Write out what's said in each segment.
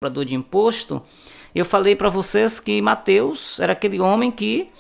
cobrador de imposto, eu falei para vocês que Mateus era aquele homem que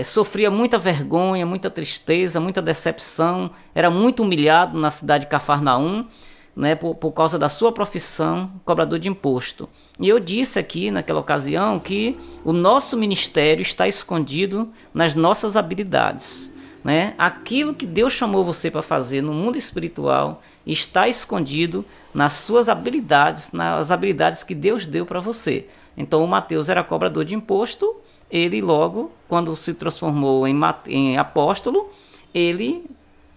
sofria muita vergonha, muita tristeza, muita decepção, era muito humilhado na cidade de Cafarnaum, né, por causa da sua profissão, cobrador de imposto. E eu disse aqui naquela ocasião que o nosso ministério está escondido nas nossas habilidades, né? Aquilo que Deus chamou você para fazer no mundo espiritual está escondido nas suas habilidades, nas habilidades que Deus deu para você. Então o Mateus era cobrador de imposto, ele logo, quando se transformou em apóstolo, ele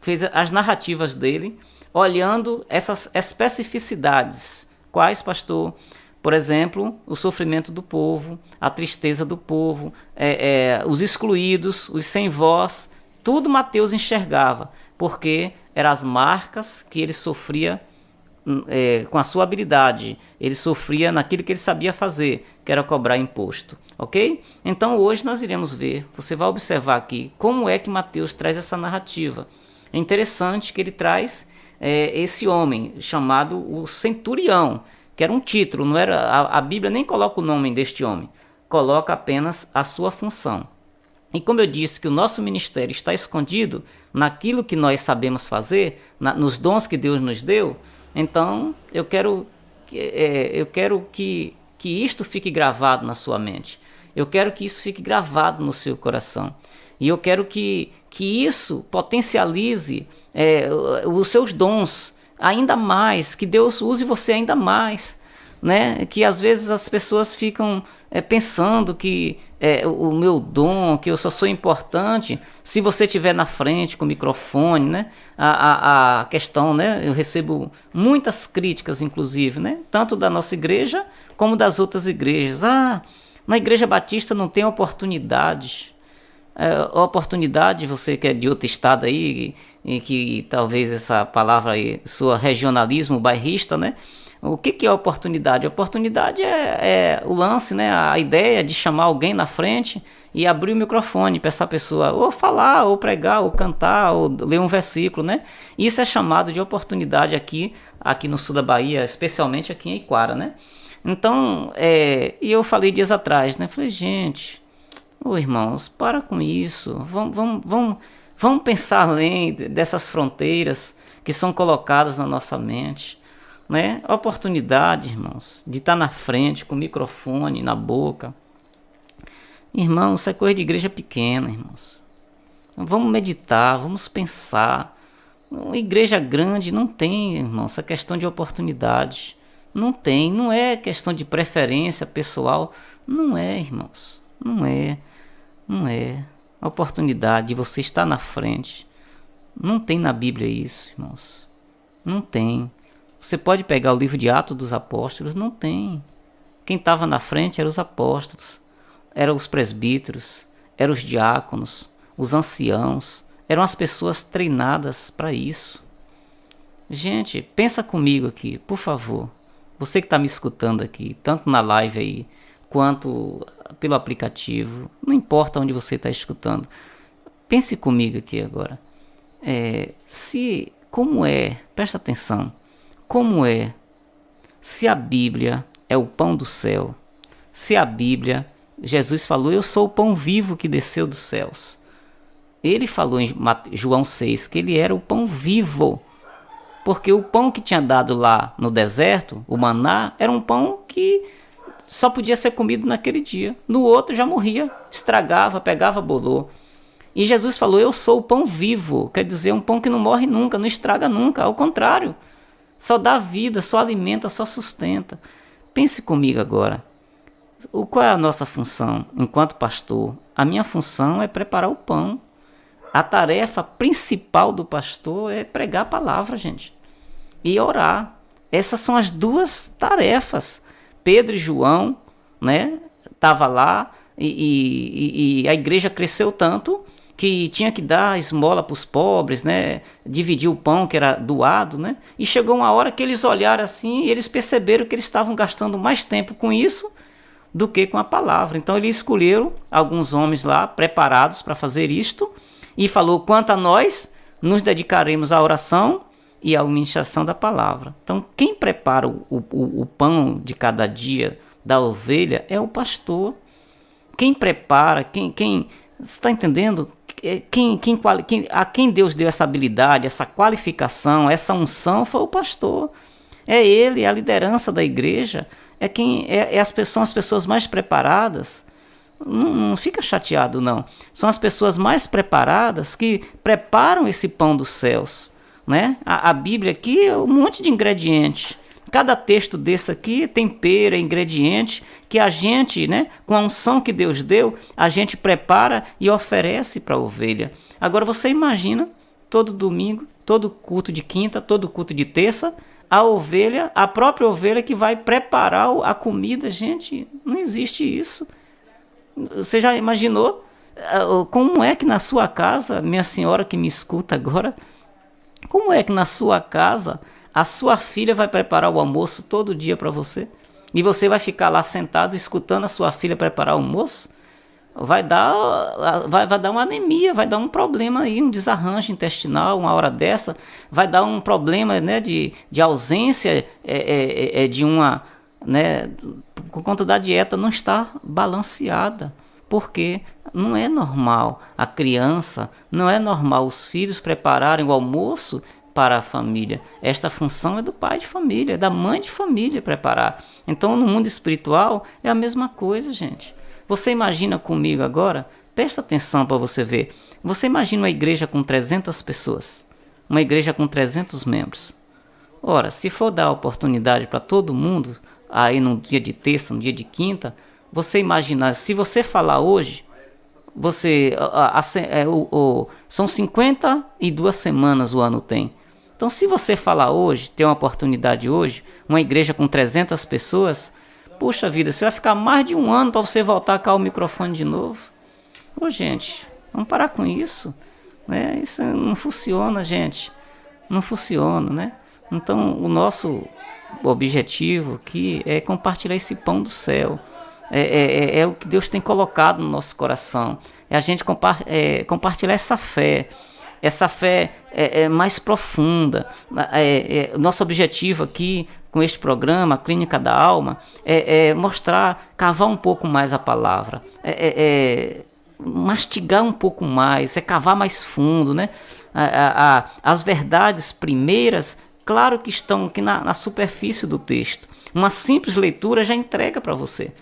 fez as narrativas dele, olhando essas especificidades. Quais, pastor? Por exemplo, o sofrimento do povo, a tristeza do povo, os excluídos, os sem voz, tudo Mateus enxergava, porque eram as marcas que ele sofria com a sua habilidade. Ele sofria naquilo que ele sabia fazer, que era cobrar imposto, ok? Então hoje nós iremos ver, você vai observar aqui, como é que Mateus traz essa narrativa. É interessante que ele traz esse homem chamado o centurião, que era um título, não era, a Bíblia nem coloca o nome deste homem, coloca apenas a sua função. E como eu disse que o nosso ministério está escondido naquilo que nós sabemos fazer, nos dons que Deus nos deu, então eu quero que isto fique gravado na sua mente. Eu quero que isso fique gravado no seu coração. E eu quero que isso potencialize os seus dons ainda mais, que Deus use você ainda mais. Né? Que às vezes as pessoas ficam pensando que o meu dom, que eu só sou importante se você estiver na frente com o microfone, né? A questão, né? Eu recebo muitas críticas, inclusive, né? Tanto da nossa igreja como das outras igrejas. Na igreja batista não tem oportunidades. Oportunidade, você que é de outro estado aí, e que talvez essa palavra aí, sua regionalismo bairrista, né? O que é oportunidade? Oportunidade é o lance, né? A ideia de chamar alguém na frente e abrir o microfone para essa pessoa ou falar, ou pregar, ou cantar, ou ler um versículo, né? Isso é chamado de oportunidade aqui no sul da Bahia, especialmente aqui em Iquara, né? Então, e eu falei dias atrás, né? Falei, gente, irmãos, para com isso, vamos pensar além dessas fronteiras que são colocadas na nossa mente. Né? Oportunidade, irmãos, de estar na frente com o microfone na boca. Irmãos, isso é coisa de igreja pequena, irmãos. Vamos meditar, vamos pensar. Uma igreja grande não tem, irmãos, essa questão de oportunidade. Não tem, não é questão de preferência pessoal. Não é, irmãos. Não é. A oportunidade de você estar na frente. Não tem na Bíblia isso, irmãos. Não tem. Você pode pegar o livro de Atos dos Apóstolos, não tem. Quem estava na frente eram os apóstolos, eram os presbíteros, eram os diáconos, os anciãos, eram as pessoas treinadas para isso. Gente, pensa comigo aqui, por favor. Você que está me escutando aqui, tanto na live aí, quanto pelo aplicativo, não importa onde você está escutando. Pense comigo aqui agora. Presta atenção. Como se a Bíblia é o pão do céu, se a Bíblia, Jesus falou, eu sou o pão vivo que desceu dos céus. Ele falou em João 6 que ele era o pão vivo, porque o pão que tinha dado lá no deserto, o maná, era um pão que só podia ser comido naquele dia. No outro já morria, estragava, pegava bolor. E Jesus falou, eu sou o pão vivo, quer dizer, um pão que não morre nunca, não estraga nunca, ao contrário. Só dá vida, só alimenta, só sustenta. Pense comigo agora. Qual é a nossa função enquanto pastor? A minha função é preparar o pão. A tarefa principal do pastor é pregar a palavra, gente. E orar. Essas são as duas tarefas. Pedro e João, né? Estavam lá e a igreja cresceu tanto que tinha que dar esmola para os pobres, né? Dividir o pão que era doado, né? E chegou uma hora que eles olharam assim e eles perceberam que eles estavam gastando mais tempo com isso do que com a palavra. Então eles escolheram alguns homens lá preparados para fazer isto e falou, quanto a nós, nos dedicaremos à oração e a administração da palavra. Então, quem prepara o pão de cada dia da ovelha é o pastor. Quem prepara, você está entendendo? A quem Deus deu essa habilidade, essa qualificação, essa unção foi o pastor. É ele, é a liderança da igreja, são as pessoas mais preparadas. Não fica chateado, não. São as pessoas mais preparadas que preparam esse pão dos céus, né? A Bíblia aqui é um monte de ingredientes. Cada texto desse aqui, tempero, ingrediente, que a gente, né, com a unção que Deus deu, a gente prepara e oferece para a ovelha. Agora você imagina, todo domingo, todo culto de quinta, todo culto de terça, a própria ovelha que vai preparar a comida. Gente, não existe isso. Você já imaginou como é que na sua casa, minha senhora que me escuta agora, como é que na sua casa a sua filha vai preparar o almoço todo dia para você? E você vai ficar lá sentado escutando a sua filha preparar o almoço? Vai dar uma anemia, vai dar um problema aí, um desarranjo intestinal, uma hora dessa. Vai dar um problema, né, de ausência de uma... Né, por conta da dieta não estar balanceada. Porque não é normal a criança, não é normal os filhos prepararem o almoço para a família. Esta função é do pai de família, é da mãe de família preparar. Então, no mundo espiritual é a mesma coisa, gente. Você imagina comigo agora, presta atenção para você ver. Você imagina uma igreja com 300 pessoas, uma igreja com 300 membros. Ora, se for dar oportunidade para todo mundo, aí num dia de terça, num dia de quinta, você imagina, se você falar hoje, são 52 semanas o ano tem. Então, se você falar hoje, ter uma oportunidade hoje, uma igreja com 300 pessoas, puxa vida, você vai ficar mais de um ano para você voltar cá ao microfone de novo. Ô, gente, vamos parar com isso, né? Isso não funciona, gente. Não funciona, né? Então, o nosso objetivo aqui é compartilhar esse pão do céu. É o que Deus tem colocado no nosso coração. É a gente compartilhar essa fé. Essa fé mais profunda. Nosso objetivo aqui com este programa, a Clínica da Alma, é mostrar, cavar um pouco mais a palavra, mastigar um pouco mais, cavar mais fundo, né? As verdades primeiras, claro que estão aqui na superfície do texto. Uma simples leitura já entrega para você.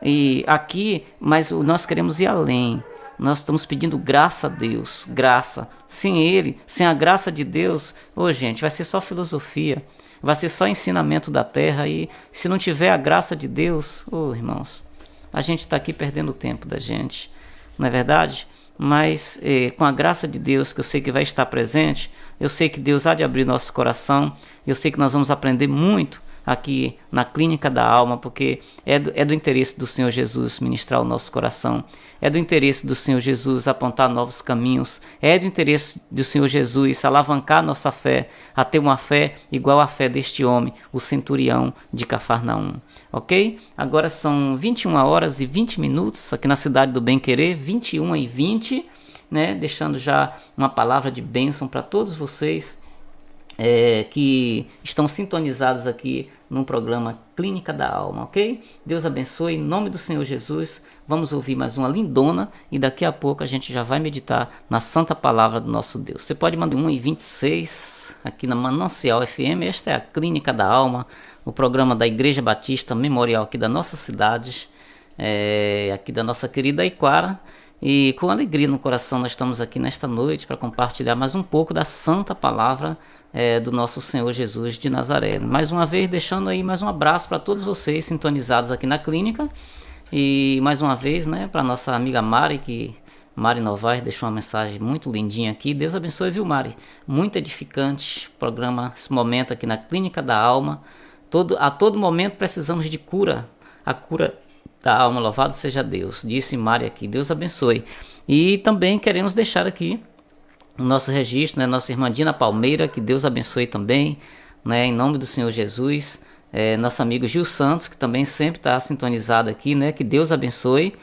E aqui, mas nós queremos ir além. Nós estamos pedindo graça a Deus, graça. Sem Ele, sem a graça de Deus, gente, vai ser só filosofia, vai ser só ensinamento da terra. E se não tiver a graça de Deus, irmãos, a gente está aqui perdendo o tempo da gente, não é verdade? Mas com a graça de Deus, que eu sei que vai estar presente, eu sei que Deus há de abrir nosso coração, eu sei que nós vamos aprender muito aqui na Clínica da Alma, porque é do interesse do Senhor Jesus ministrar o nosso coração, é do interesse do Senhor Jesus apontar novos caminhos, é do interesse do Senhor Jesus alavancar nossa fé, a ter uma fé igual à fé deste homem, o centurião de Cafarnaum, ok? Agora são 21 horas e 20 minutos aqui na cidade do Bem Querer, 21h20, né? Deixando já uma palavra de bênção para todos vocês que estão sintonizados aqui no programa Clínica da Alma, ok? Deus abençoe, em nome do Senhor Jesus. Vamos ouvir mais uma lindona e daqui a pouco a gente já vai meditar na santa palavra do nosso Deus. Você pode mandar 1h26 aqui na Manancial FM. Esta é a Clínica da Alma, o programa da Igreja Batista Memorial aqui da nossa cidade, aqui da nossa querida Iquara. E com alegria no coração nós estamos aqui nesta noite para compartilhar mais um pouco da santa palavra do nosso Senhor Jesus de Nazaré. Mais uma vez deixando aí mais um abraço para todos vocês sintonizados aqui na clínica. E mais uma vez, né, para nossa amiga Mari Novaes deixou uma mensagem muito lindinha aqui. Deus abençoe, viu, Mari? Muito edificante programa, esse momento aqui na Clínica da Alma. A todo momento precisamos de cura. A cura da alma, louvado seja Deus, disse Mari aqui, Deus abençoe. E também queremos deixar aqui o nosso registro, né, nossa irmã Dina Palmeira, que Deus abençoe também, né, em nome do Senhor Jesus. Nosso amigo Gil Santos, que também sempre está sintonizado aqui, né, que Deus abençoe.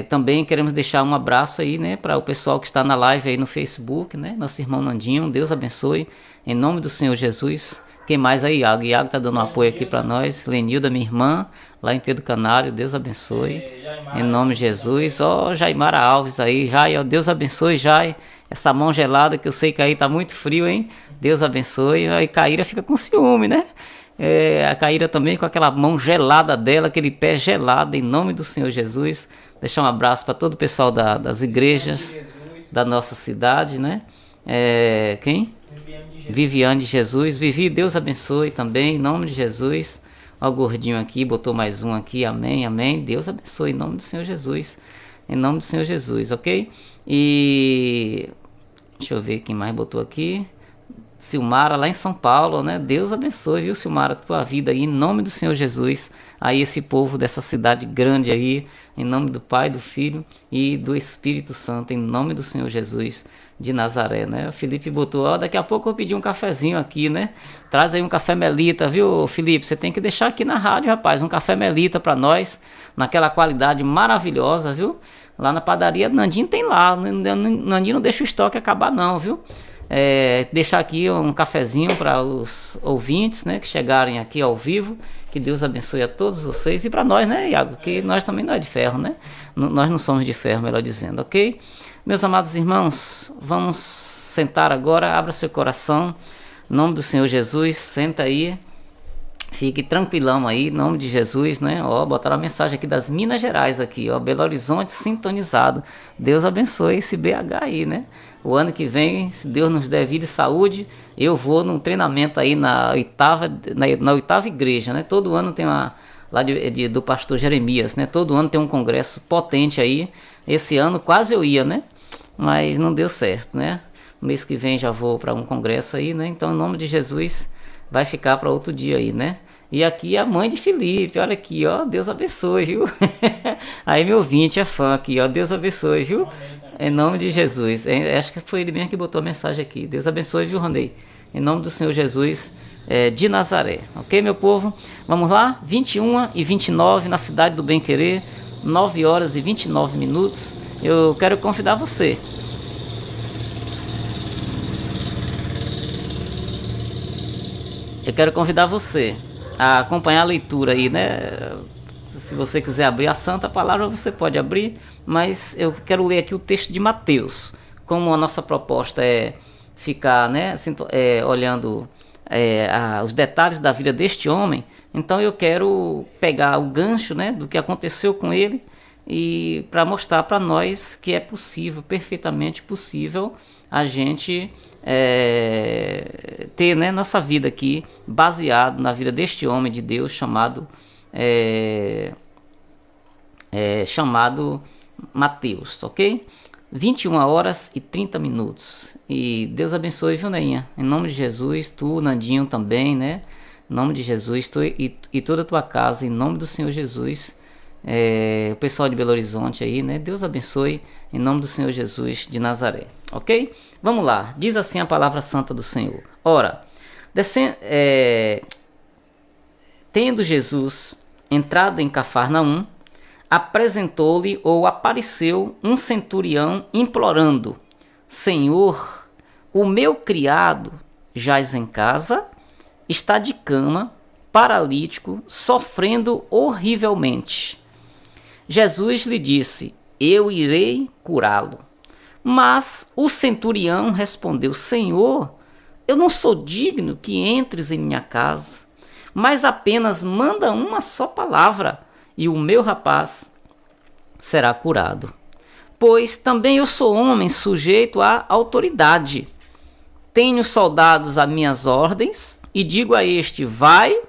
Também queremos deixar um abraço aí, né, para o pessoal que está na live aí no Facebook, né, nosso irmão Nandinho, Deus abençoe, em nome do Senhor Jesus. Quem mais aí? Iago. Iago tá dando um apoio aqui para nós. Lenilda, minha irmã, lá em Pedro Canário, Deus abençoe, em nome de Jesus. Ó, Jaimara Alves aí, Jai, ó, Deus abençoe, Jai, essa mão gelada que eu sei que aí tá muito frio, hein, Deus abençoe. Aí Caíra fica com ciúme, né? A Caíra também com aquela mão gelada dela, aquele pé gelado, em nome do Senhor Jesus. Deixar um abraço para todo o pessoal das igrejas da nossa cidade, né? Quem? Viviane de Jesus. Vivi, Deus abençoe também, em nome de Jesus. Ó, o gordinho aqui, botou mais um aqui, amém, amém. Deus abençoe, em nome do Senhor Jesus. Em nome do Senhor Jesus, ok? E deixa eu ver quem mais botou aqui. Silmara lá em São Paulo, né? Deus abençoe, viu, Silmara, tua vida aí, em nome do Senhor Jesus. Aí esse povo dessa cidade grande aí, em nome do Pai, do Filho e do Espírito Santo, em nome do Senhor Jesus de Nazaré, né? O Felipe botou, ó, daqui a pouco eu pedi um cafezinho aqui, né? Traz aí um café Melita, viu, Felipe? Você tem que deixar aqui na rádio, rapaz, um café Melita para nós, naquela qualidade maravilhosa, viu? Lá na padaria Nandinho tem lá, Nandinho não deixa o estoque acabar não, viu? Deixar aqui um cafezinho para os ouvintes, né, que chegarem aqui ao vivo. Que Deus abençoe a todos vocês e para nós, né, Iago, que nós também não é de ferro, né? Nós não somos de ferro, melhor dizendo, ok? Meus amados irmãos, vamos sentar agora, abra seu coração, em nome do Senhor Jesus, senta aí, fique tranquilão aí, em nome de Jesus, né? Ó, botaram a mensagem aqui das Minas Gerais aqui, ó, Belo Horizonte sintonizado. Deus abençoe esse BH aí, né? O ano que vem, se Deus nos der vida e saúde, eu vou num treinamento aí na oitava igreja, né? Todo ano tem lá do pastor Jeremias, né? Todo ano tem um congresso potente aí. Esse ano quase eu ia, né? Mas não deu certo, né? Mês que vem já vou para um congresso aí, né? Então, em nome de Jesus, vai ficar para outro dia aí, né? E aqui a mãe de Felipe, olha aqui, ó, Deus abençoe, viu? Aí meu ouvinte é fã aqui, ó, Deus abençoe, viu? Em nome de Jesus. Acho que foi ele mesmo que botou a mensagem aqui. Deus abençoe, viu, Ronei? Em nome do Senhor Jesus de Nazaré. Ok, meu povo? Vamos lá? 21h29 na cidade do Bem Querer, 9h29. Eu quero convidar você. Eu quero convidar você a acompanhar a leitura aí, né? Se você quiser abrir a Santa Palavra, você pode abrir, mas eu quero ler aqui o texto de Mateus. Como a nossa proposta é ficar, né, olhando os detalhes da vida deste homem, então eu quero pegar o gancho, né, do que aconteceu com ele e para mostrar para nós que é possível, perfeitamente possível, a gente ter, né, nossa vida aqui baseado na vida deste homem de Deus chamado Mateus, ok? 21h30. E Deus abençoe, viu, Neinha? Em nome de Jesus, tu, Nandinho também, né? Em nome de Jesus, tu e toda a tua casa, em nome do Senhor Jesus. O pessoal de Belo Horizonte aí, né? Deus abençoe, em nome do Senhor Jesus de Nazaré, ok? Vamos lá, diz assim a palavra santa do Senhor. Ora, tendo Jesus entrado em Cafarnaum, apresentou-lhe ou apareceu um centurião implorando: Senhor, o meu criado jaz em casa, está de cama, paralítico, sofrendo horrivelmente. Jesus lhe disse: eu irei curá-lo. Mas o centurião respondeu: Senhor, eu não sou digno que entres em minha casa, mas apenas manda uma só palavra e o meu rapaz será curado. Pois também eu sou homem sujeito à autoridade. Tenho soldados a minhas ordens e digo a este: vai,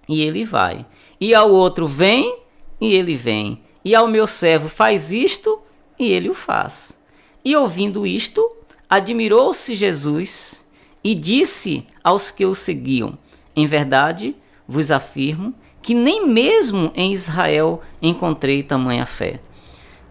e ele vai. E ao outro: vem, e ele vem. E ao meu servo: faz isto, e ele o faz. E ouvindo isto, admirou-se Jesus e disse aos que o seguiam: em verdade vos afirmo que nem mesmo em Israel encontrei tamanha fé,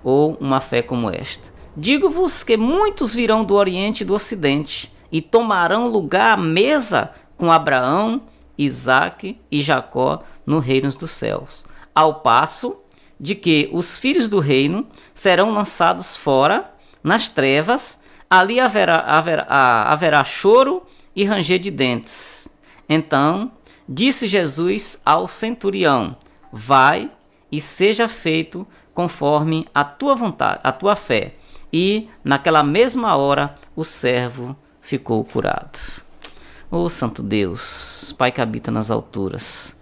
ou uma fé como esta. Digo-vos que muitos virão do Oriente e do Ocidente e tomarão lugar à mesa com Abraão, Isaque e Jacó no reino dos céus, ao passo de que os filhos do reino serão lançados fora, nas trevas, ali haverá choro e ranger de dentes. Então disse Jesus ao centurião: vai e seja feito conforme a tua vontade, a tua fé. E naquela mesma hora o servo ficou curado. Ó Santo Deus, Pai que habita nas alturas,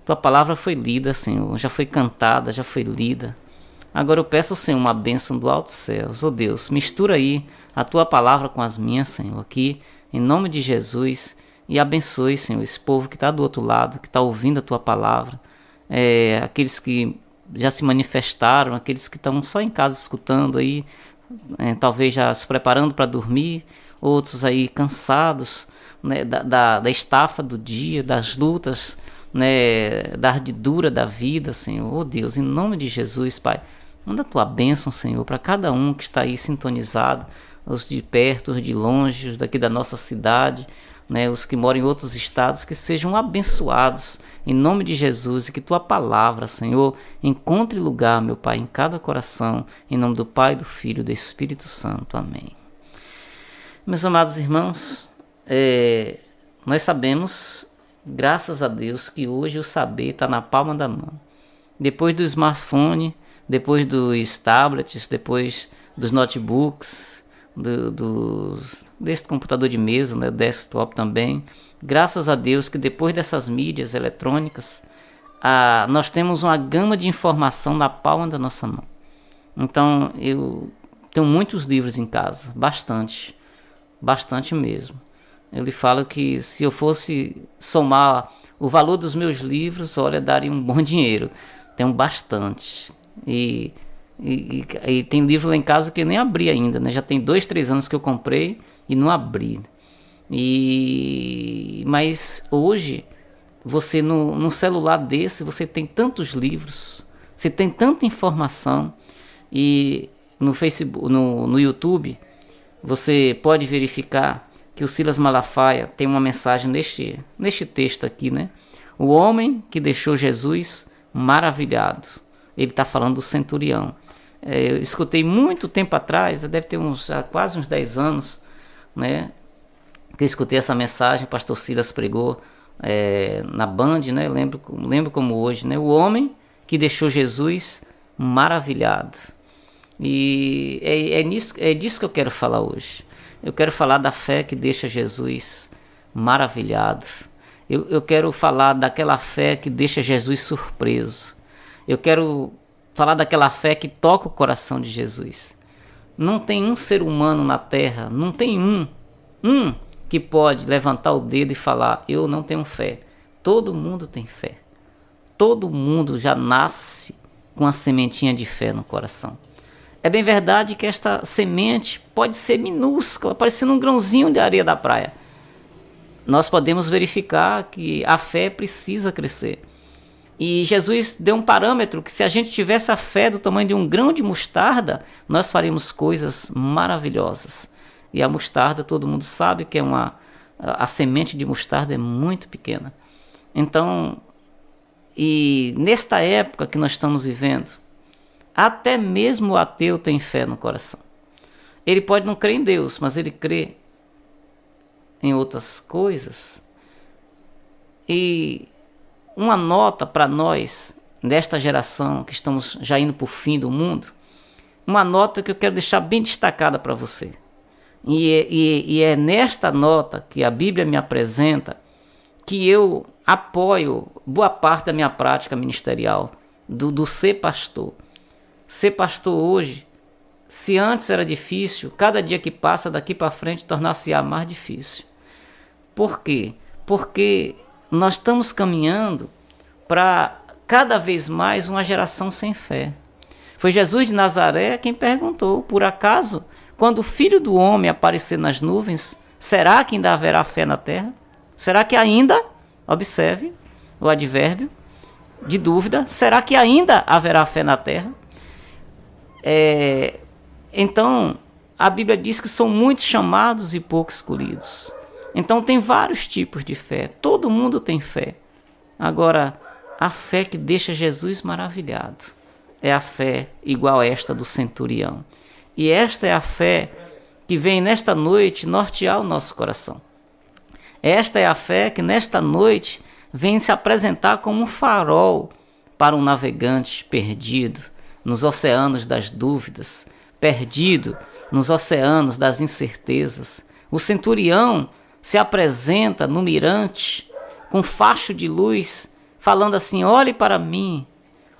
tua palavra foi lida, Senhor, já foi cantada, já foi lida. Agora eu peço ao Senhor uma bênção do alto céus. Ó Deus, mistura aí a tua palavra com as minhas, Senhor, aqui, em nome de Jesus, e abençoe, Senhor, esse povo que está do outro lado, que está ouvindo a tua palavra, aqueles que já se manifestaram, aqueles que estão só em casa escutando aí, talvez já se preparando para dormir, outros aí cansados, né, da estafa do dia, das lutas, né, da ardidura da vida, Senhor. Oh Deus, em nome de Jesus, Pai, manda a tua bênção, Senhor, para cada um que está aí sintonizado, os de perto, os de longe, os daqui da nossa cidade, né, os que moram em outros estados, que sejam abençoados em nome de Jesus, e que tua palavra, Senhor, encontre lugar, meu Pai, em cada coração, em nome do Pai, do Filho e do Espírito Santo. Amém. Meus amados irmãos, nós sabemos, graças a Deus, que hoje o saber está na palma da mão. Depois do smartphone, depois dos tablets, depois dos notebooks, desse computador de mesa, né, desktop também. Graças a Deus que depois dessas mídias eletrônicas, nós temos uma gama de informação na palma da nossa mão. Então eu tenho muitos livros em casa, bastante mesmo. Ele fala que se eu fosse somar o valor dos meus livros, olha, daria um bom dinheiro. Tenho bastante. E tem livro lá em casa que eu nem abri ainda, né? Já tem 2, 3 anos que eu comprei e não abri. Mas hoje, você no celular desse, você tem tantos livros, você tem tanta informação. E no Facebook, no YouTube, você pode verificar que o Silas Malafaia tem uma mensagem neste texto aqui, né? O homem que deixou Jesus maravilhado. Ele está falando do centurião. Eu escutei muito tempo atrás, deve ter quase uns 10 anos, né? Que eu escutei essa mensagem, o pastor Silas pregou na Band, né? Lembro como hoje, né? O homem que deixou Jesus maravilhado. E é disso que eu quero falar hoje. Eu quero falar da fé que deixa Jesus maravilhado. Eu quero falar daquela fé que deixa Jesus surpreso. Eu quero falar daquela fé que toca o coração de Jesus. Não tem um ser humano na terra, não tem um que pode levantar o dedo e falar: eu não tenho fé. Todo mundo tem fé. Todo mundo já nasce com a sementinha de fé no coração. É bem verdade que esta semente pode ser minúscula, parecendo um grãozinho de areia da praia. Nós podemos verificar que a fé precisa crescer. E Jesus deu um parâmetro que, se a gente tivesse a fé do tamanho de um grão de mostarda, nós faríamos coisas maravilhosas. E a mostarda, todo mundo sabe que a semente de mostarda é muito pequena. Então, e nesta época que nós estamos vivendo, até mesmo o ateu tem fé no coração. Ele pode não crer em Deus, mas ele crê em outras coisas. E uma nota para nós, desta geração que estamos já indo para o fim do mundo, uma nota que eu quero deixar bem destacada para você. E é nesta nota que a Bíblia me apresenta que eu apoio boa parte da minha prática ministerial, do ser pastor. Ser pastor hoje, se antes era difícil, cada dia que passa daqui para frente tornar-se-á mais difícil. Por quê? Porque nós estamos caminhando para cada vez mais uma geração sem fé. Foi Jesus de Nazaré quem perguntou: por acaso, quando o Filho do Homem aparecer nas nuvens, será que ainda haverá fé na terra? Será que ainda, observe o advérbio de dúvida, será que ainda haverá fé na terra? Então, a Bíblia diz que são muitos chamados e poucos escolhidos. Então, tem vários tipos de fé. Todo mundo tem fé. Agora, a fé que deixa Jesus maravilhado. é a fé igual a esta do centurião. E esta é a fé que vem nesta noite nortear o nosso coração. Esta é a fé que nesta noite vem se apresentar como um farol para um navegante perdido nos oceanos das dúvidas, perdido nos oceanos das incertezas. O centurião se apresenta no mirante com facho de luz, falando assim: olhe para mim,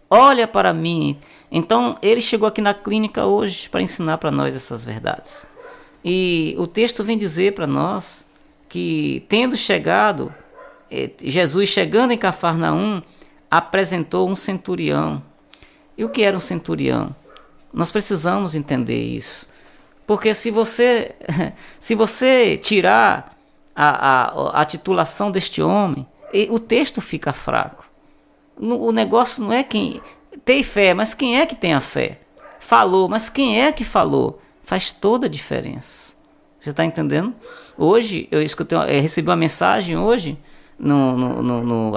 olha para mim. Então ele chegou aqui na clínica hoje para ensinar para nós essas verdades. E o texto vem dizer para nós que, tendo chegado, Jesus chegando em Cafarnaum, apresentou um centurião. E o que era um centurião? Nós precisamos entender isso. Porque se você tirar a titulação deste homem, o texto fica fraco. O negócio não é quem tem fé, mas quem é que tem a fé? Falou, mas quem é que falou? Faz toda a diferença. Você está entendendo? Hoje, eu recebi uma mensagem hoje,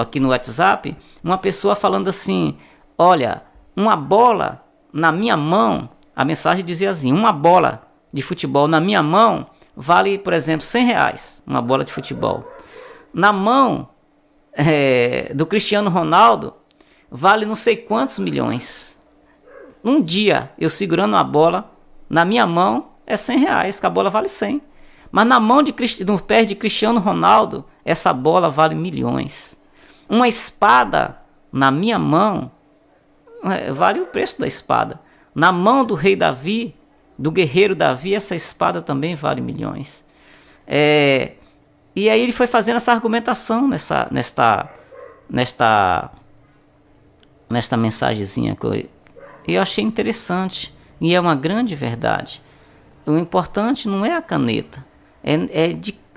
aqui no WhatsApp, uma pessoa falando assim: olha, uma bola na minha mão, a mensagem dizia assim: uma bola de futebol na minha mão vale, por exemplo, R$100, uma bola de futebol. Na mão do Cristiano Ronaldo vale não sei quantos milhões. Um dia eu segurando uma bola na minha mão é R$100, que a bola vale 100. Mas na mão no pé de Cristiano Ronaldo, essa bola vale milhões. Uma espada na minha mão vale o preço da espada. Na mão do rei Davi, do guerreiro Davi, essa espada também vale milhões. E aí ele foi fazendo essa argumentação nesta mensagenzinha que eu achei interessante. E é uma grande verdade. O importante não é a caneta,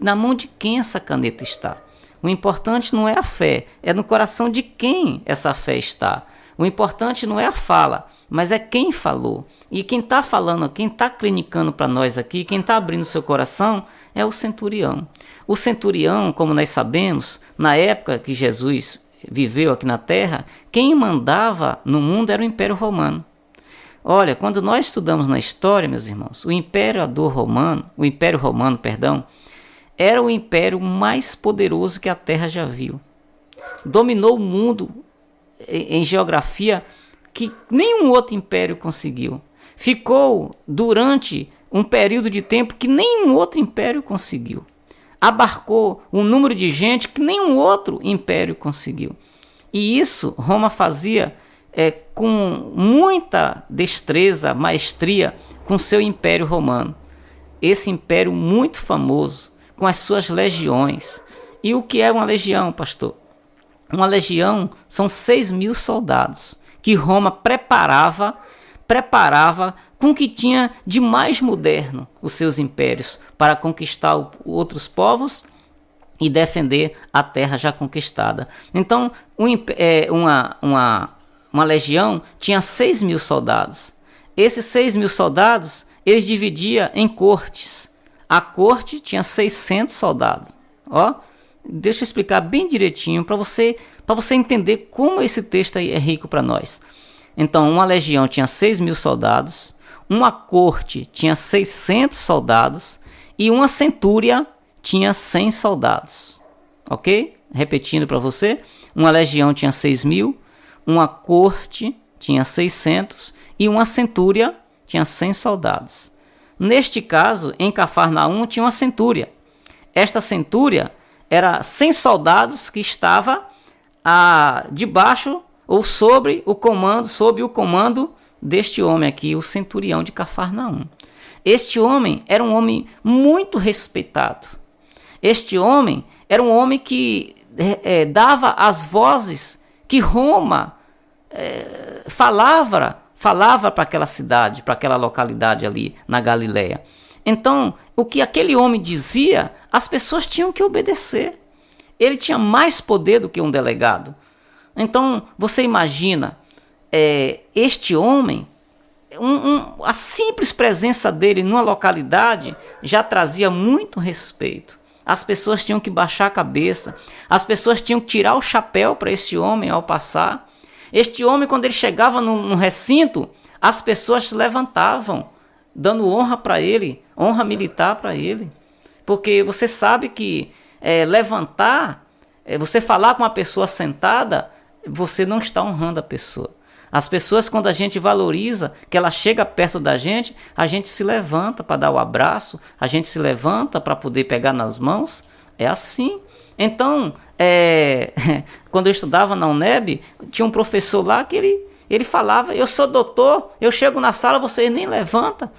na mão de quem essa caneta está. O importante não é a fé, é no coração de quem essa fé está. O importante não é a fala, mas é quem falou. E quem está falando, quem está clinicando para nós aqui, quem está abrindo seu coração, é o centurião. O centurião, como nós sabemos, na época que Jesus viveu aqui na terra, quem mandava no mundo era o Império Romano. Olha, quando nós estudamos na história, meus irmãos, o Império Romano, era o império mais poderoso que a terra já viu. Dominou o mundo em geografia que nenhum outro império conseguiu. Ficou durante um período de tempo que nenhum outro império conseguiu. Abarcou um número de gente que nenhum outro império conseguiu. E isso Roma fazia com muita destreza, maestria, com seu Império Romano. Esse império muito famoso, com as suas legiões. E o que é uma legião, pastor? Uma legião são 6.000 soldados que Roma preparava com o que tinha de mais moderno os seus impérios para conquistar outros povos e defender a terra já conquistada. Então, uma legião tinha 6.000 soldados. Esses 6.000 soldados, eles dividiam em cortes. A corte tinha 600 soldados. Deixa eu explicar bem direitinho para você entender como esse texto aí é rico para nós. Então, uma legião tinha 6.000 soldados, uma corte tinha 600 soldados e uma centúria tinha 100 soldados. Ok? Repetindo para você, uma legião tinha 6.000, uma corte tinha 600 e uma centúria tinha 100 soldados. Neste caso, em Cafarnaum tinha uma centúria. Esta centúria era 100 soldados que estava debaixo ou sob o comando deste homem aqui, o centurião de Cafarnaum. Este homem era um homem muito respeitado. Este homem era um homem que dava as vozes que Roma falava para aquela cidade, para aquela localidade ali na Galileia. Então, o que aquele homem dizia, as pessoas tinham que obedecer. Ele tinha mais poder do que um delegado. Então, você imagina, este homem, a simples presença dele numa localidade já trazia muito respeito. As pessoas tinham que baixar a cabeça, as pessoas tinham que tirar o chapéu para esse homem ao passar. Este homem, quando ele chegava num recinto, as pessoas se levantavam, dando honra para ele, honra militar para ele. Porque você sabe que levantar, você falar com uma pessoa sentada, você não está honrando a pessoa. As pessoas, quando a gente valoriza, que ela chega perto da gente, a gente se levanta para dar o abraço, a gente se levanta para poder pegar nas mãos. É assim. Então, quando eu estudava na UNEB, tinha um professor lá que ele falava, eu sou doutor, eu chego na sala, vocês nem levantam.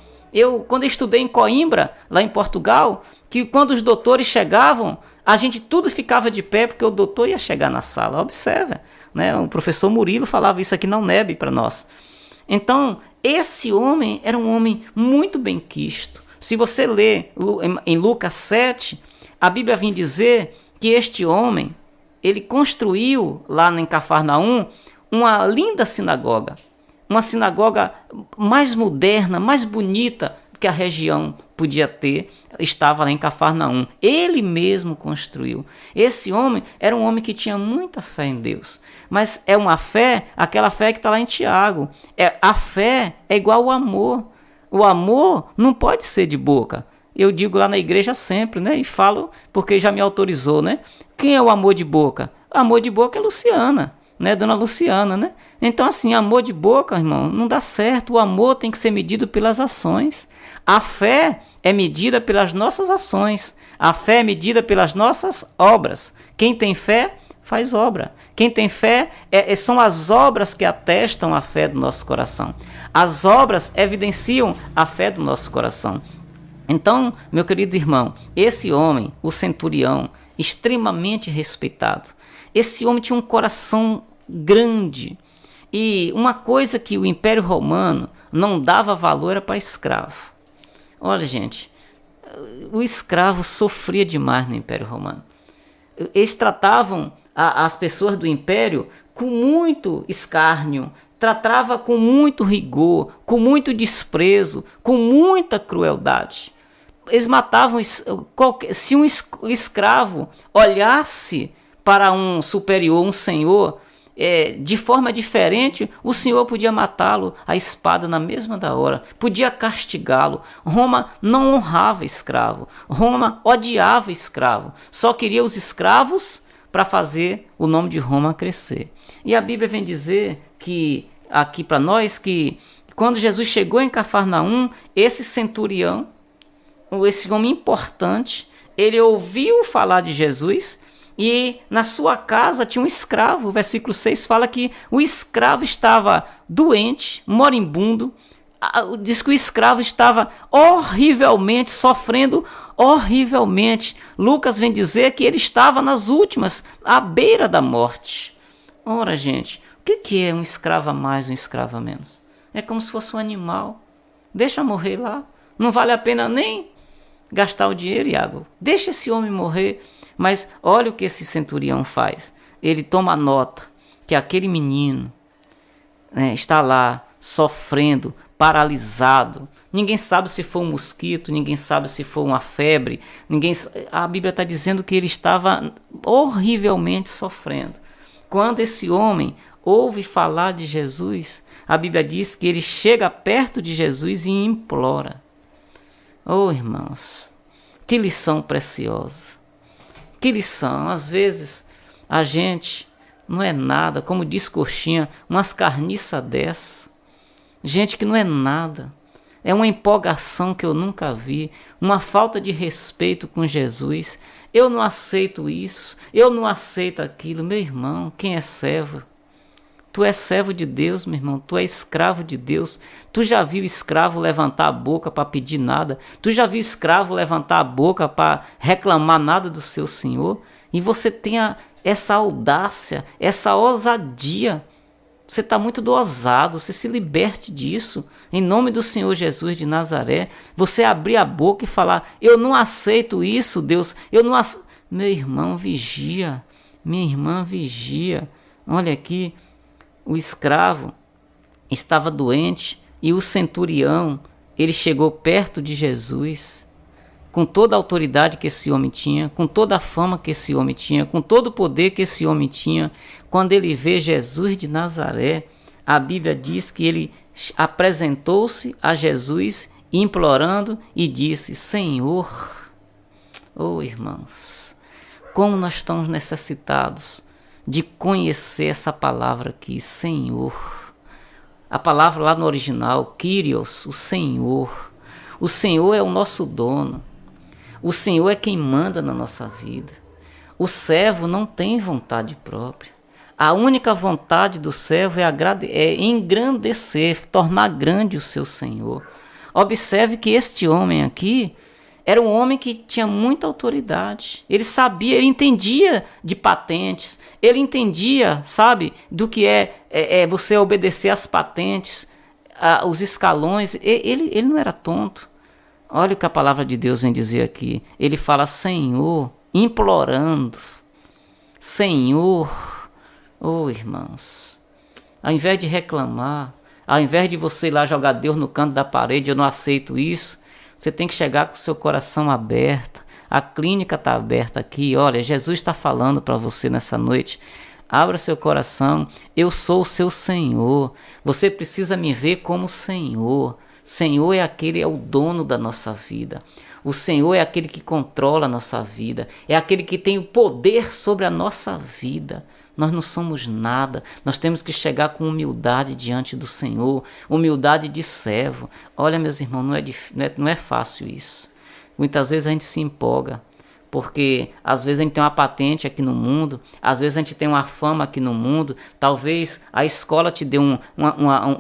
Quando eu estudei em Coimbra, lá em Portugal, que quando os doutores chegavam, a gente tudo ficava de pé, porque o doutor ia chegar na sala. Observa, né? O professor Murilo falava isso aqui na UNEB para nós. Então, esse homem era um homem muito benquisto. Se você ler em Lucas 7, a Bíblia vem dizer que este homem, ele construiu lá em Cafarnaum uma linda sinagoga. Uma sinagoga mais moderna, mais bonita que a região podia ter, estava lá em Cafarnaum. Ele mesmo construiu. Esse homem era um homem que tinha muita fé em Deus. Mas é uma fé, aquela fé que está lá em Tiago. A fé é igual ao amor. O amor não pode ser de boca. Eu digo lá na igreja sempre, né? E falo porque já me autorizou, né? Quem é o amor de boca? O amor de boca é Luciana, né? Dona Luciana, né? Então, assim, amor de boca, irmão, não dá certo. O amor tem que ser medido pelas ações. A fé é medida pelas nossas ações. A fé é medida pelas nossas obras. Quem tem fé, faz obra. Quem tem fé, são as obras que atestam a fé do nosso coração. As obras evidenciam a fé do nosso coração. Então, meu querido irmão, esse homem, o centurião, extremamente respeitado, esse homem tinha um coração grande. E uma coisa que o Império Romano não dava valor era para escravo. Olha, gente, o escravo sofria demais no Império Romano. Eles tratavam as pessoas do Império com muito escárnio, tratava com muito rigor, com muito desprezo, com muita crueldade. Eles matavam, se um escravo olhasse para um superior, um senhor, de forma diferente, o senhor podia matá-lo à espada na mesma da hora, podia castigá-lo. Roma não honrava escravo, Roma odiava escravo, só queria os escravos para fazer o nome de Roma crescer. E a Bíblia vem dizer que aqui para nós que quando Jesus chegou em Cafarnaum, esse centurião, esse homem importante, ele ouviu falar de Jesus e na sua casa tinha um escravo. O versículo 6 fala que o escravo estava doente, moribundo. Diz que o escravo estava horrivelmente, sofrendo horrivelmente. Lucas vem dizer que ele estava nas últimas, à beira da morte. Ora, gente, o que é um escravo a mais, um escravo a menos? É como se fosse um animal. Deixa morrer lá. Não vale a pena nem gastar o dinheiro, Iago. Deixa esse homem morrer. Mas olha o que esse centurião faz. Ele toma nota que aquele menino está lá sofrendo, paralisado. Ninguém sabe se foi um mosquito, ninguém sabe se foi uma febre. A Bíblia está dizendo que ele estava horrivelmente sofrendo. Quando esse homem ouve falar de Jesus, a Bíblia diz que ele chega perto de Jesus e implora. Oh, irmãos, que lição preciosa. Que lição. Às vezes a gente não é nada, como diz Coxinha, umas carniças dessa. Gente que não é nada. É uma empolgação que eu nunca vi, uma falta de respeito com Jesus. Eu não aceito isso, eu não aceito aquilo. Meu irmão, quem é servo? Tu és servo de Deus, meu irmão, tu és escravo de Deus. Tu já viu escravo levantar a boca para pedir nada? Tu já viu escravo levantar a boca para reclamar nada do seu senhor? E você tem essa audácia, essa ousadia. Você está muito dosado, você se liberte disso. Em nome do Senhor Jesus de Nazaré, você abrir a boca e falar, eu não aceito isso, Deus. Meu irmão, vigia. Minha irmã, vigia. Olha aqui. O escravo estava doente e o centurião, ele chegou perto de Jesus com toda a autoridade que esse homem tinha, com toda a fama que esse homem tinha, com todo o poder que esse homem tinha, quando ele vê Jesus de Nazaré, a Bíblia diz que ele apresentou-se a Jesus implorando e disse: Senhor, oh irmãos, como nós estamos necessitados de conhecer essa palavra aqui, Senhor. A palavra lá no original, Kyrios, o Senhor. O Senhor é o nosso dono. O Senhor é quem manda na nossa vida. O servo não tem vontade própria. A única vontade do servo é engrandecer, tornar grande o seu Senhor. Observe que este homem aqui era um homem que tinha muita autoridade. Ele sabia, ele entendia de patentes. Ele entendia, sabe, do que é você obedecer às patentes, os escalões. Ele não era tonto. Olha o que a palavra de Deus vem dizer aqui. Ele fala Senhor, implorando. Senhor, oh irmãos, ao invés de reclamar, ao invés de você ir lá jogar Deus no canto da parede, eu não aceito isso, você tem que chegar com o seu coração aberto. A clínica está aberta aqui, olha, Jesus está falando para você nessa noite. Abra seu coração, eu sou o seu Senhor. Você precisa me ver como Senhor. Senhor é o dono da nossa vida. O Senhor é aquele que controla a nossa vida. É aquele que tem o poder sobre a nossa vida. Nós não somos nada. Nós temos que chegar com humildade diante do Senhor. Humildade de servo. Olha, meus irmãos, não é fácil isso. Muitas vezes a gente se empolga. Porque às vezes a gente tem uma patente aqui no mundo, às vezes a gente tem uma fama aqui no mundo, talvez a escola te dê um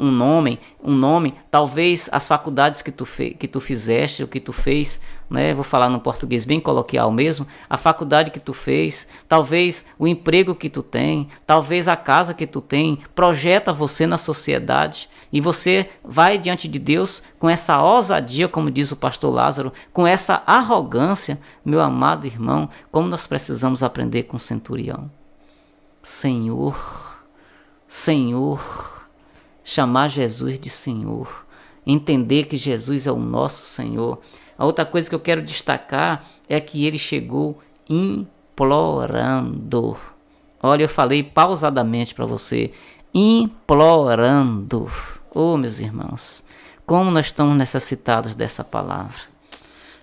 nome, talvez as faculdades que tu fizeste, o que tu fez, né? Vou falar no português bem coloquial mesmo, a faculdade que tu fez, talvez o emprego que tu tem, talvez a casa que tu tem, projeta você na sociedade. E você vai diante de Deus com essa ousadia, como diz o pastor Lázaro, com essa arrogância, meu amado irmão, como nós precisamos aprender com o centurião. Senhor, Senhor, chamar Jesus de Senhor, entender que Jesus é o nosso Senhor. A outra coisa que eu quero destacar é que ele chegou implorando. Olha, eu falei pausadamente para você, implorando. Oh, meus irmãos, como nós estamos necessitados dessa palavra.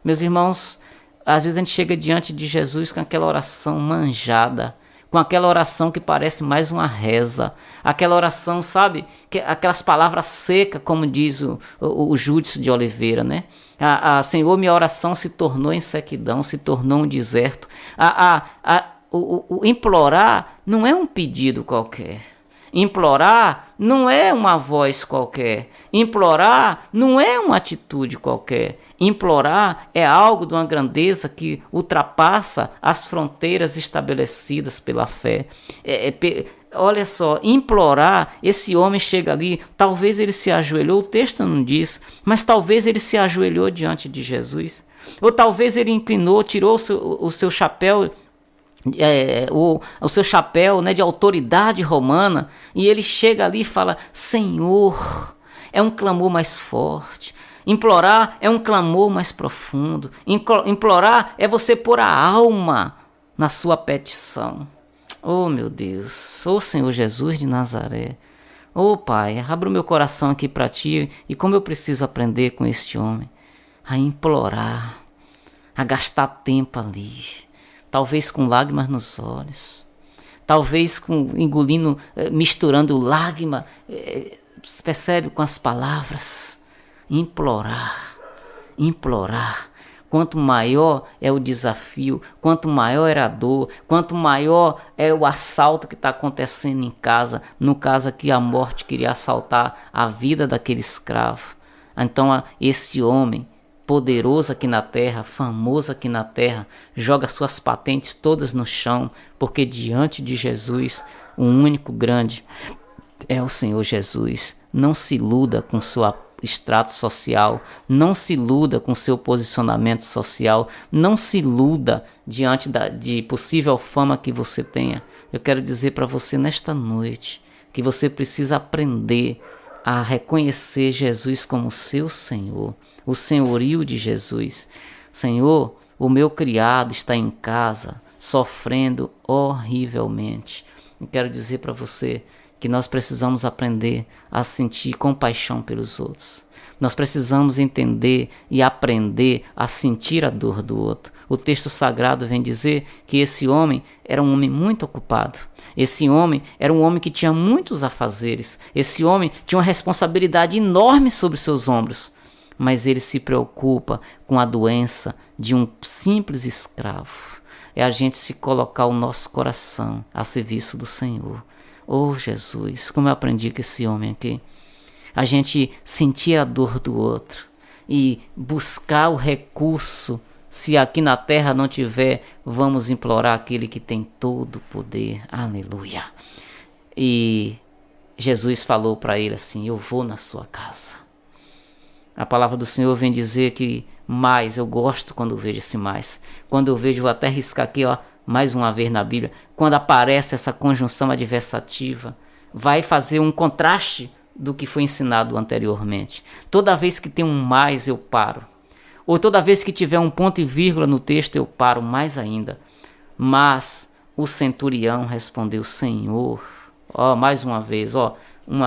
Meus irmãos, às vezes a gente chega diante de Jesus com aquela oração manjada, com aquela oração que parece mais uma reza, aquela oração, sabe, aquelas palavras secas, como diz o Júdice de Oliveira, né? Senhor, minha oração se tornou em sequidão, se tornou um deserto. O implorar não é um pedido qualquer. Implorar não é uma voz qualquer. Implorar não é uma atitude qualquer. Implorar é algo de uma grandeza que ultrapassa as fronteiras estabelecidas pela fé. Olha só, implorar, esse homem chega ali, talvez ele se ajoelhou, o texto não diz, mas talvez ele se ajoelhou diante de Jesus. Ou talvez ele inclinou, tirou o seu chapéu, o seu chapéu, né, de autoridade romana, e ele chega ali e fala, Senhor. É um clamor mais forte. Implorar é um clamor mais profundo. Implorar é você pôr a alma na sua petição. Oh, meu Deus, oh Senhor Jesus de Nazaré, oh Pai, abra o meu coração aqui para Ti, e como eu preciso aprender com este homem a implorar, a gastar tempo ali, talvez com lágrimas nos olhos, talvez engolindo, misturando lágrima, percebe, com as palavras. Implorar. Quanto maior é o desafio, quanto maior era a dor, quanto maior é o assalto que está acontecendo em casa, no caso aqui a morte queria assaltar a vida daquele escravo. Então esse homem poderoso aqui na terra, famoso aqui na terra, joga suas patentes todas no chão, porque diante de Jesus, o único grande é o Senhor Jesus. Não se iluda com sua extrato social, não se iluda com seu posicionamento social, não se iluda diante de possível fama que você tenha. Eu quero dizer para você nesta noite que você precisa aprender a reconhecer Jesus como seu Senhor, o senhorio de Jesus. Senhor, o meu criado está em casa sofrendo horrivelmente. Eu quero dizer para você que nós precisamos aprender a sentir compaixão pelos outros. Nós precisamos entender e aprender a sentir a dor do outro. O texto sagrado vem dizer que esse homem era um homem muito ocupado. Esse homem era um homem que tinha muitos afazeres. Esse homem tinha uma responsabilidade enorme sobre seus ombros. Mas ele se preocupa com a doença de um simples escravo. É a gente se colocar o nosso coração a serviço do Senhor. Oh Jesus, como eu aprendi com esse homem aqui. A gente sentir a dor do outro e buscar o recurso. Se aqui na terra não tiver, vamos implorar aquele que tem todo o poder. Aleluia. E Jesus falou para ele assim: eu vou na sua casa. A palavra do Senhor vem dizer que mais, eu gosto quando eu vejo esse mais. Quando eu vejo, vou até riscar aqui, ó, mais uma vez na Bíblia, quando aparece essa conjunção adversativa, vai fazer um contraste do que foi ensinado anteriormente. Toda vez que tem um mais, eu paro. Ou toda vez que tiver um ponto e vírgula no texto, eu paro mais ainda. Mas o centurião respondeu: Senhor, ó, mais uma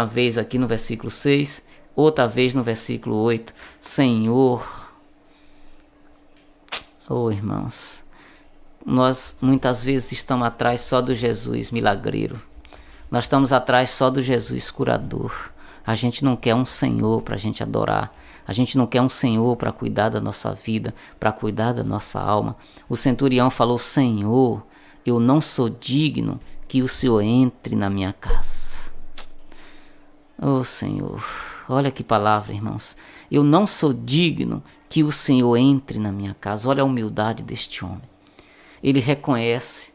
vez aqui no versículo 6, outra vez no versículo 8, Senhor. Oh, irmãos, nós muitas vezes estamos atrás só do Jesus milagreiro. Nós estamos atrás só do Jesus curador. A gente não quer um Senhor para a gente adorar. A gente não quer um Senhor para cuidar da nossa vida, para cuidar da nossa alma. O centurião falou: Senhor, eu não sou digno que o Senhor entre na minha casa. Oh Senhor, olha que palavra, irmãos. Eu não sou digno que o Senhor entre na minha casa. Olha a humildade deste homem. Ele reconhece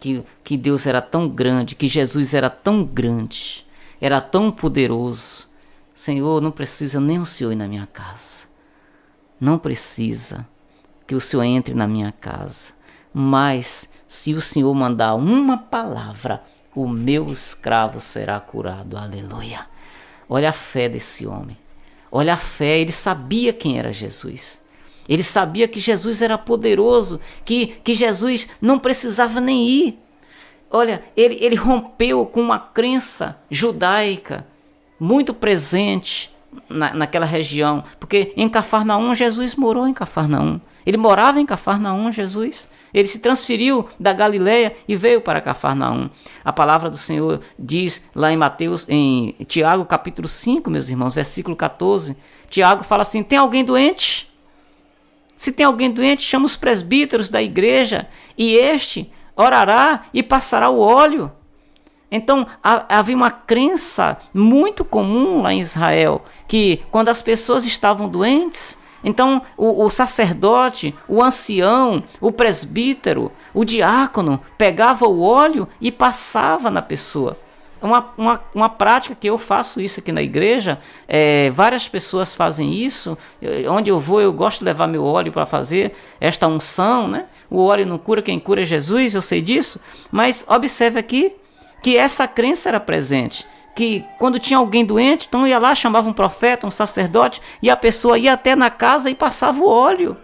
que Deus era tão grande, que Jesus era tão grande, era tão poderoso. Senhor, não precisa nem o Senhor ir na minha casa. Não precisa que o Senhor entre na minha casa. Mas se o Senhor mandar uma palavra, o meu escravo será curado. Aleluia. Olha a fé desse homem. Olha a fé, ele sabia quem era Jesus. Ele sabia que Jesus era poderoso, que Jesus não precisava nem ir. Olha, ele rompeu com uma crença judaica muito presente naquela região. Porque em Cafarnaum, Jesus morou em Cafarnaum. Ele morava em Cafarnaum, Jesus. Ele se transferiu da Galileia e veio para Cafarnaum. A palavra do Senhor diz lá em Tiago capítulo 5, meus irmãos, versículo 14. Tiago fala assim: tem alguém doente? Se tem alguém doente, chama os presbíteros da igreja e este orará e passará o óleo. Então havia uma crença muito comum lá em Israel, que quando as pessoas estavam doentes, então o sacerdote, o ancião, o presbítero, o diácono pegava o óleo e passava na pessoa. Uma prática que eu faço isso aqui na igreja, várias pessoas fazem isso. Onde eu vou, eu gosto de levar meu óleo para fazer esta unção, né? O óleo não cura, quem cura é Jesus, eu sei disso. Mas observe aqui que essa crença era presente, que quando tinha alguém doente, então ia lá, chamava um profeta, um sacerdote, e a pessoa ia até na casa e passava o óleo.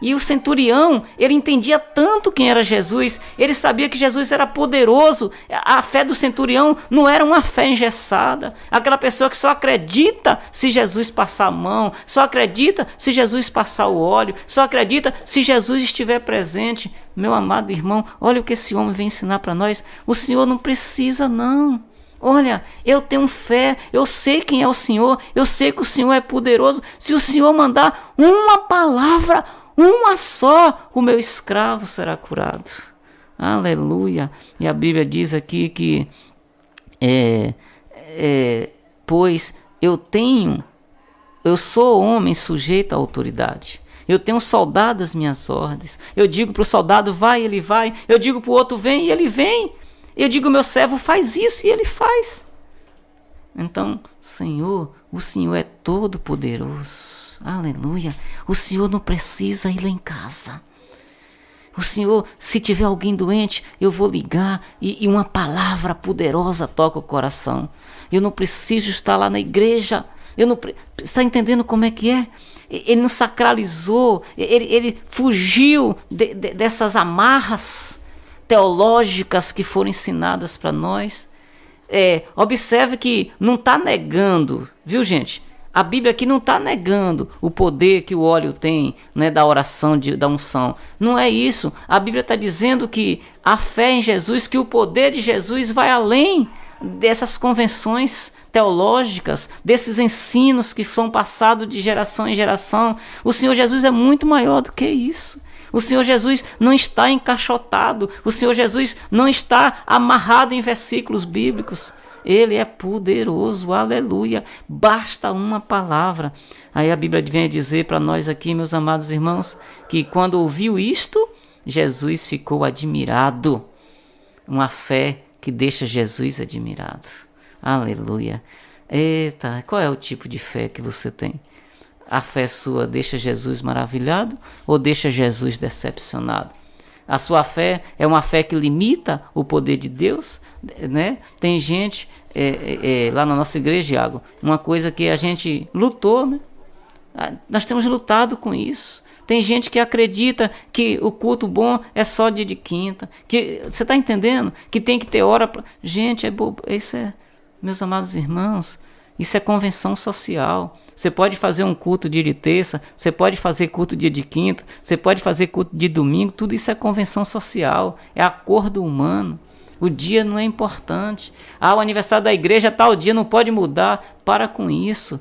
E o centurião, ele entendia tanto quem era Jesus, ele sabia que Jesus era poderoso. A fé do centurião não era uma fé engessada, aquela pessoa que só acredita se Jesus passar a mão, só acredita se Jesus passar o óleo, só acredita se Jesus estiver presente. Meu amado irmão, olha o que esse homem vem ensinar para nós. O Senhor não precisa, não. Olha, eu tenho fé, eu sei quem é o Senhor, eu sei que o Senhor é poderoso. Se o Senhor mandar uma palavra, uma só, o meu escravo será curado. Aleluia. E a Bíblia diz aqui que pois eu sou homem sujeito à autoridade. Eu tenho soldado às minhas ordens. Eu digo para o soldado, vai, ele vai. Eu digo para o outro, vem, e ele vem. Eu digo, meu servo faz isso, e ele faz. Então, Senhor, o Senhor é todo poderoso. Aleluia. O Senhor não precisa ir lá em casa. O Senhor, se tiver alguém doente, eu vou ligar e uma palavra poderosa toca o coração. Eu não preciso estar lá na igreja. Está entendendo como é que é? ele nos sacralizou, ele fugiu dessas amarras teológicas que foram ensinadas para nós. Observe que não está negando, viu, gente? A Bíblia aqui não está negando o poder que o óleo tem, né, da oração, da unção. Não é isso. A Bíblia está dizendo que a fé em Jesus, que o poder de Jesus vai além dessas convenções teológicas, desses ensinos que são passados de geração em geração. O Senhor Jesus é muito maior do que isso. O Senhor Jesus não está encaixotado. O Senhor Jesus não está amarrado em versículos bíblicos. Ele é poderoso, aleluia. Basta uma palavra. Aí a Bíblia vem dizer para nós aqui, meus amados irmãos, que quando ouviu isto, Jesus ficou admirado. Uma fé que deixa Jesus admirado. Aleluia. Eita, qual é o tipo de fé que você tem? A fé sua deixa Jesus maravilhado ou deixa Jesus decepcionado? A sua fé é uma fé que limita o poder de Deus, né? Tem gente lá na nossa igreja, Iago, uma coisa que a gente lutou, né? Nós temos lutado com isso. Tem gente que acredita que o culto bom é só dia de quinta. Que, você está entendendo? Que tem que ter hora para... Gente, isso é, meus amados irmãos, isso é convenção social. Você pode fazer um culto dia de terça, você pode fazer culto dia de quinta, você pode fazer culto de domingo, tudo isso é convenção social, é acordo humano. O dia não é importante. O aniversário da igreja tal dia não pode mudar. Para com isso,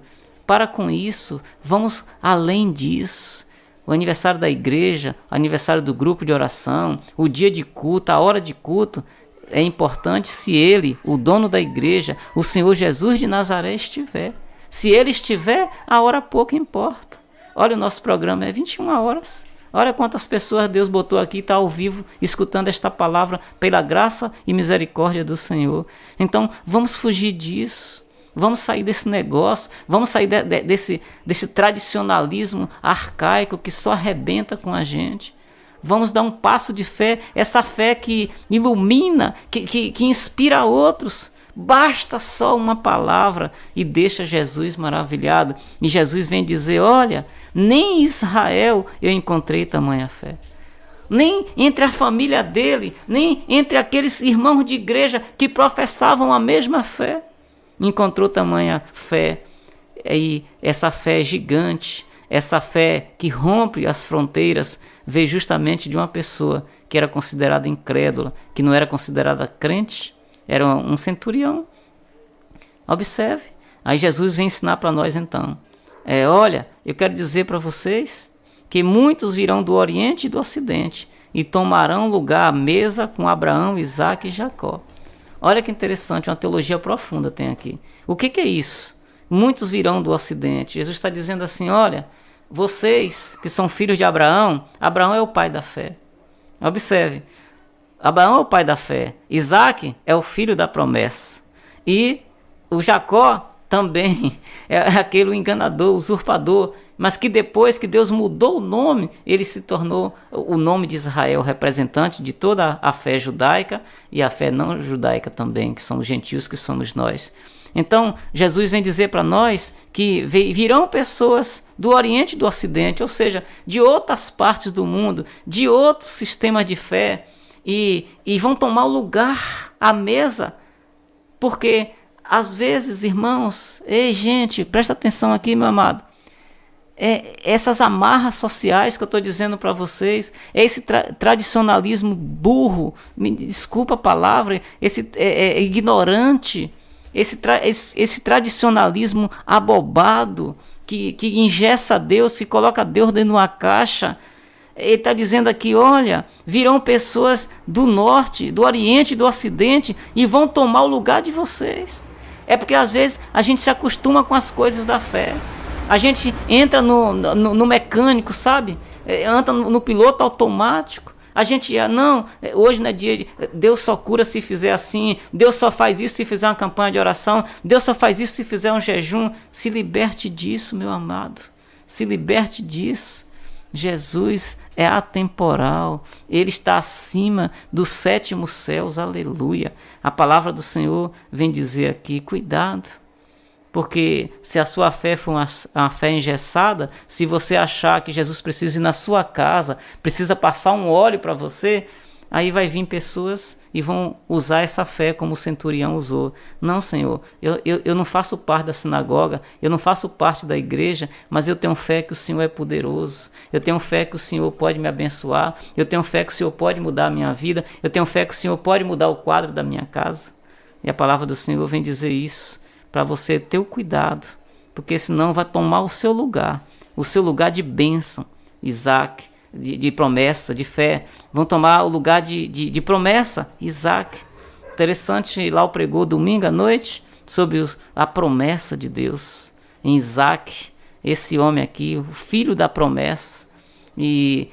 vamos além disso. O aniversário da igreja, o aniversário do grupo de oração, o dia de culto, a hora de culto, é importante se ele, o dono da igreja, o Senhor Jesus de Nazaré estiver. Se ele estiver, a hora pouco importa. Olha, o nosso programa é 21 horas. Olha quantas pessoas Deus botou aqui, está ao vivo, escutando esta palavra, pela graça e misericórdia do Senhor. Então, vamos fugir disso. Vamos sair desse negócio, vamos sair desse tradicionalismo arcaico que só arrebenta com a gente. Vamos dar um passo de fé, essa fé que ilumina, que inspira outros. Basta só uma palavra e deixa Jesus maravilhado. E Jesus vem dizer, olha, nem em Israel eu encontrei tamanha fé. Nem entre a família dele, nem entre aqueles irmãos de igreja que professavam a mesma fé, encontrou tamanha fé. E essa fé gigante, essa fé que rompe as fronteiras, veio justamente de uma pessoa que era considerada incrédula, que não era considerada crente, era um centurião. Observe. Aí Jesus vem ensinar para nós então. Olha, eu quero dizer para vocês que muitos virão do Oriente e do Ocidente e tomarão lugar à mesa com Abraão, Isaque e Jacó. Olha que interessante, uma teologia profunda tem aqui. O que é isso? Muitos virão do Ocidente. Jesus está dizendo assim, olha, vocês que são filhos de Abraão, Abraão é o pai da fé. Observe, Abraão é o pai da fé, Isaque é o filho da promessa. E o Jacó também é aquele enganador, usurpador, mas que depois que Deus mudou o nome, ele se tornou o nome de Israel, representante de toda a fé judaica e a fé não judaica também, que são os gentios, que somos nós. Então, Jesus vem dizer para nós que virão pessoas do Oriente e do Ocidente, ou seja, de outras partes do mundo, de outros sistemas de fé, e vão tomar o lugar à mesa, porque às vezes, irmãos, ei gente, presta atenção aqui, meu amado, essas amarras sociais que eu estou dizendo para vocês, esse tradicionalismo burro, me desculpa a palavra, esse ignorante, esse tradicionalismo abobado, que engessa Deus, que coloca Deus dentro de uma caixa. Ele está dizendo aqui, olha, virão pessoas do norte, do oriente e do ocidente e vão tomar o lugar de vocês. É porque às vezes a gente se acostuma com as coisas da fé. A gente entra no mecânico, sabe? Entra no piloto automático. A gente, não, hoje não é dia de... Deus só cura se fizer assim. Deus só faz isso se fizer uma campanha de oração. Deus só faz isso se fizer um jejum. Se liberte disso, meu amado. Se liberte disso. Jesus é atemporal, ele está acima dos sétimos céus, aleluia. A palavra do Senhor vem dizer aqui, cuidado, Porque se a sua fé for uma fé engessada, se você achar que Jesus precisa ir na sua casa, precisa passar um óleo para você, aí vai vir pessoas e vão usar essa fé como o centurião usou. Não, Senhor, eu não faço parte da sinagoga, eu não faço parte da igreja, mas eu tenho fé que o Senhor é poderoso, eu tenho fé que o Senhor pode me abençoar, eu tenho fé que o Senhor pode mudar a minha vida, eu tenho fé que o Senhor pode mudar o quadro da minha casa. E a palavra do Senhor vem dizer isso, para você ter o cuidado, porque senão vai tomar o seu lugar de bênção, Isaac, de promessa, de fé, vão tomar o lugar de promessa, Isaac. Interessante, lá o pregou domingo à noite sobre a promessa de Deus em Isaac, esse homem aqui, o filho da promessa. E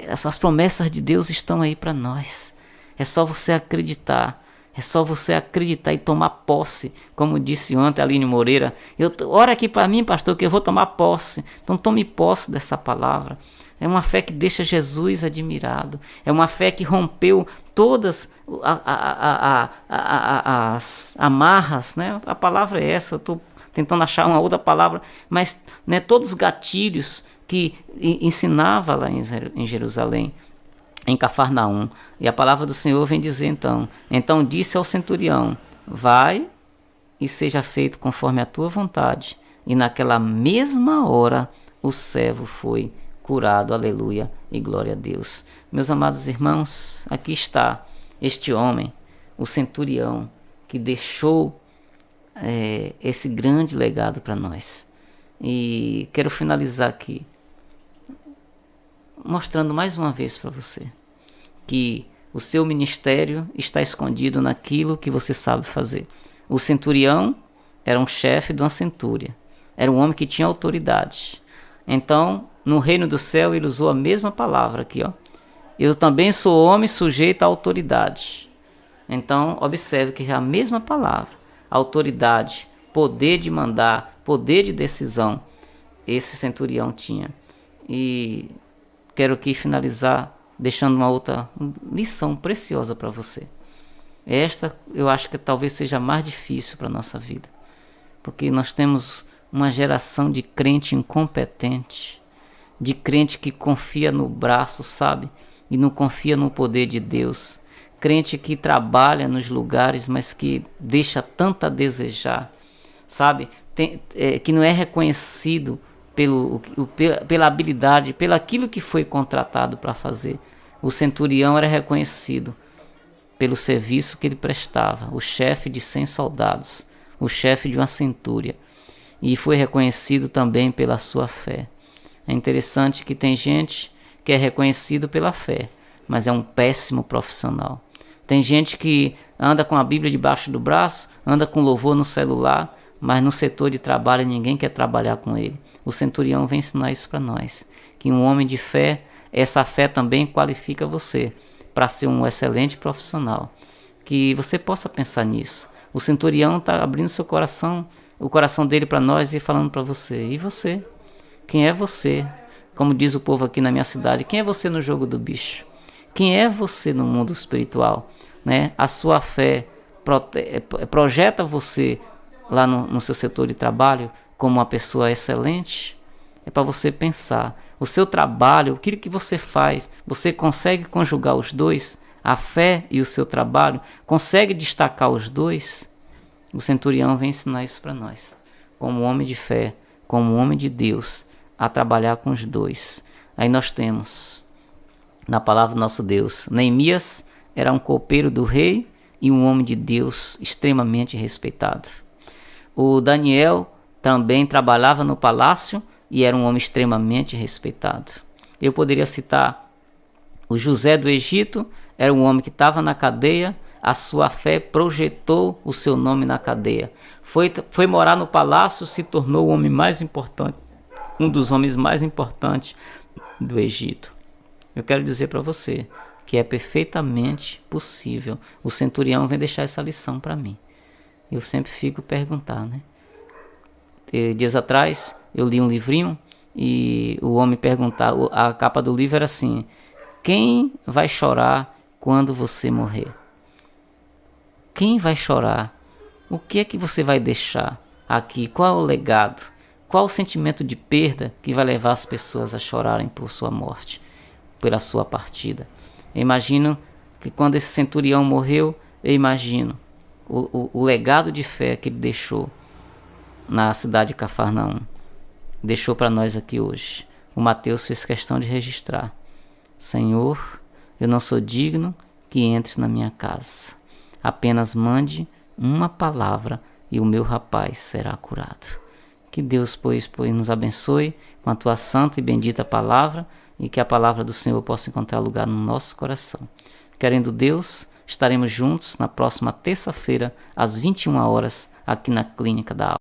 essas promessas de Deus estão aí para nós, é só você acreditar. É só você acreditar e tomar posse, como disse ontem a Aline Moreira. Ora aqui para mim, pastor, que eu vou tomar posse. Então tome posse dessa palavra. É uma fé que deixa Jesus admirado. É uma fé que rompeu todas as amarras, né? A palavra é essa, eu estou tentando achar uma outra palavra, mas né, todos os gatilhos que ensinava lá em Jerusalém, em Cafarnaum. E a palavra do Senhor vem dizer então disse ao centurião, vai e seja feito conforme a tua vontade. E naquela mesma hora o servo foi curado, aleluia e glória a Deus. Meus amados irmãos, aqui está este homem, o centurião, que deixou esse grande legado para nós. E quero finalizar aqui mostrando mais uma vez para você que o seu ministério está escondido naquilo que você sabe fazer. O centurião era um chefe de uma centúria, era um homem que tinha autoridade. Então, no reino do céu, ele usou a mesma palavra aqui, ó. Eu também sou homem sujeito à autoridade. Então, observe que é a mesma palavra, autoridade, poder de mandar, poder de decisão, esse centurião tinha. E quero aqui finalizar deixando uma outra lição preciosa para você. Esta eu acho que talvez seja mais difícil para a nossa vida, porque nós temos uma geração de crente incompetente, de crente que confia no braço, sabe? E não confia no poder de Deus. Crente que trabalha nos lugares, mas que deixa tanto a desejar, sabe? Que não é reconhecido pela habilidade, pelo aquilo que foi contratado para fazer. O centurião era reconhecido pelo serviço que ele prestava, o chefe de 100 soldados, o chefe de uma centúria, e foi reconhecido também pela sua fé. É interessante que tem gente que é reconhecido pela fé, mas é um péssimo profissional. Tem gente que anda com a Bíblia debaixo do braço, anda com louvor no celular, mas no setor de trabalho ninguém quer trabalhar com ele. O centurião vem ensinar isso para nós, que um homem de fé, essa fé também qualifica você para ser um excelente profissional. Que você possa pensar nisso. O centurião está abrindo seu coração, o coração dele para nós e falando para você. E você? Quem é você? Como diz o povo aqui na minha cidade, quem é você no jogo do bicho? Quem é você no mundo espiritual? Né? A sua fé projeta você lá no seu setor de trabalho como uma pessoa excelente? É para você pensar. O seu trabalho, aquilo que você faz, você consegue conjugar os dois? A fé e o seu trabalho? Consegue destacar os dois? O centurião vem ensinar isso para nós. Como homem de fé, como homem de Deus, a trabalhar com os dois. Aí nós temos, na palavra do nosso Deus, Neemias era um copeiro do rei e um homem de Deus extremamente respeitado. O Daniel também trabalhava no palácio e era um homem extremamente respeitado. Eu poderia citar o José do Egito, era um homem que estava na cadeia, a sua fé projetou o seu nome na cadeia. Foi morar no palácio, se tornou o homem mais importante, um dos homens mais importantes do Egito. Eu quero dizer para você que é perfeitamente possível. O centurião vem deixar essa lição para mim. Eu sempre fico perguntando, né? Dias atrás eu li um livrinho e o homem perguntava, a capa do livro era assim: quem vai chorar quando você morrer? Quem vai chorar O que é que você vai deixar aqui? Qual é o legado? Qual o sentimento de perda que vai levar as pessoas a chorarem por sua morte, pela sua partida? Eu imagino que quando esse centurião morreu, eu imagino o legado de fé que ele deixou na cidade de Cafarnaum. Deixou para nós aqui hoje. O Mateus fez questão de registrar: Senhor, eu não sou digno que entres na minha casa. Apenas mande uma palavra e o meu rapaz será curado. Que Deus, pois, nos abençoe com a tua santa e bendita palavra, e que a palavra do Senhor possa encontrar lugar no nosso coração. Querendo Deus, estaremos juntos na próxima terça-feira, às 21 horas, aqui na Clínica da Alma.